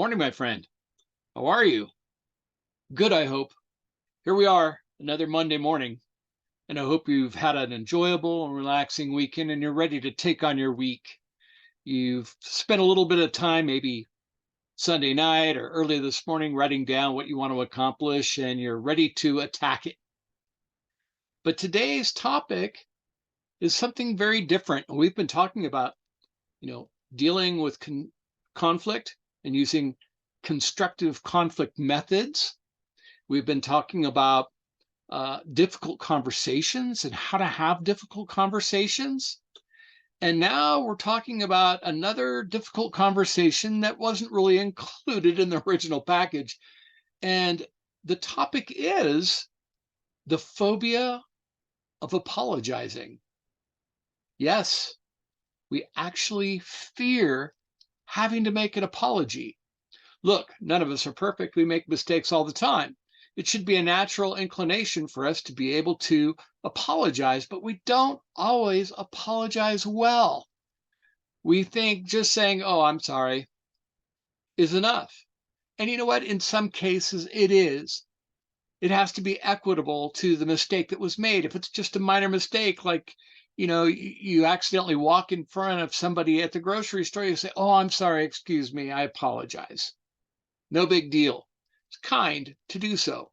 morning, my friend. How are you? Good, I hope. Here we are, another Monday morning, and I hope you've had an enjoyable and relaxing weekend and you're ready to take on your week. You've spent a little bit of time, maybe Sunday night or early this morning, writing down what you want to accomplish and you're ready to attack it. But today's topic is something very different. We've been talking about, dealing with conflict and using constructive conflict methods. We've been talking about difficult conversations and how to have difficult conversations. And now we're talking about another difficult conversation that wasn't really included in the original package. And the topic is the phobia of apologizing. Yes, we actually fear having to make an apology. Look, none of us are perfect. We make mistakes all the time. It should be a natural inclination for us to be able to apologize, but we don't always apologize well. We think just saying, oh, I'm sorry, is enough. And you know what? In some cases, it is. It has to be equitable to the mistake that was made. If it's just a minor mistake, like, you accidentally walk in front of somebody at the grocery store, you say, oh, I'm sorry, excuse me, I apologize. No big deal. It's kind to do so.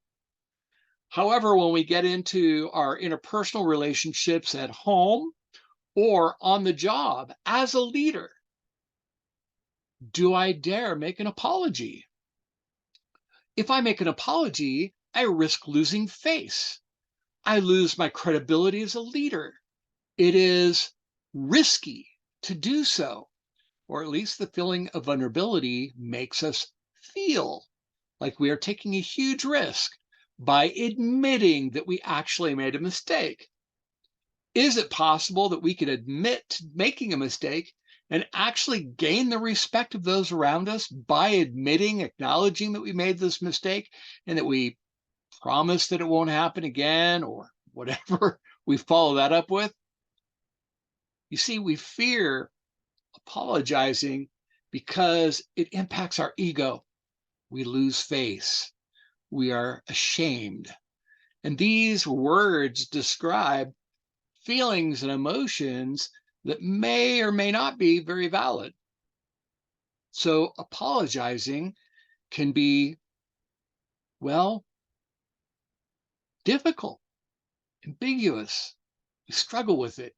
However, when we get into our interpersonal relationships at home or on the job as a leader, do I dare make an apology? If I make an apology, I risk losing face. I lose my credibility as a leader. It is risky to do so, or at least the feeling of vulnerability makes us feel like we are taking a huge risk by admitting that we actually made a mistake. Is it possible that we could admit to making a mistake and actually gain the respect of those around us by admitting, acknowledging that we made this mistake and that we promise that it won't happen again or whatever we follow that up with? You see, we fear apologizing because it impacts our ego. We lose face. We are ashamed. And these words describe feelings and emotions that may or may not be very valid. So apologizing can be, well, difficult, ambiguous. We struggle with it.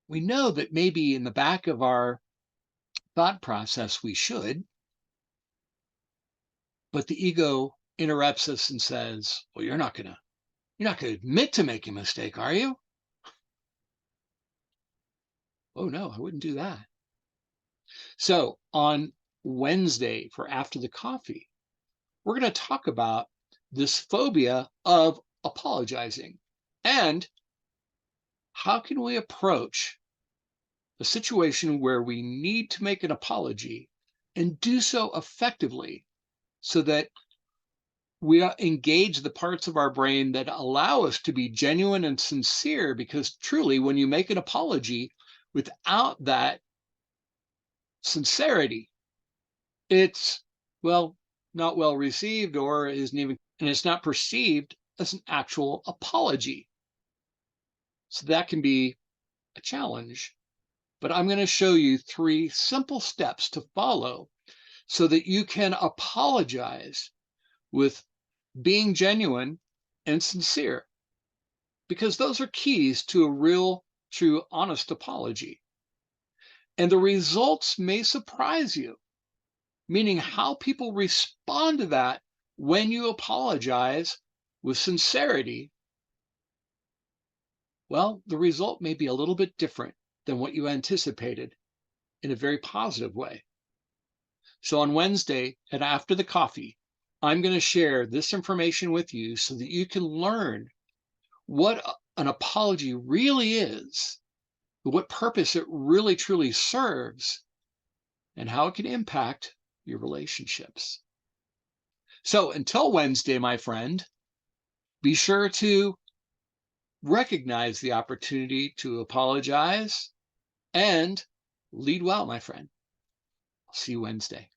We know that maybe in the back of our thought process we should, but the ego interrupts us and says, well, you're not gonna admit to making a mistake, are you? Oh no, I wouldn't do that. So on Wednesday for After the Coffee, we're going to talk about this phobia of apologizing and how can we approach a situation where we need to make an apology and do so effectively so that we engage the parts of our brain that allow us to be genuine and sincere, because truly, when you make an apology without that sincerity, it's, well, not well received or isn't even, and it's not perceived as an actual apology. So that can be a challenge. But I'm going to show you 3 simple steps to follow so that you can apologize with being genuine and sincere, because those are keys to a real, true, honest apology. And the results may surprise you, meaning how people respond to that when you apologize with sincerity. Well, the result may be a little bit different than what you anticipated in a very positive way. So on Wednesday and after the coffee, I'm going to share this information with you so that you can learn what an apology really is, what purpose it really truly serves, and how it can impact your relationships. So until Wednesday, my friend, be sure to recognize the opportunity to apologize and lead well, my friend. I'll see you Wednesday.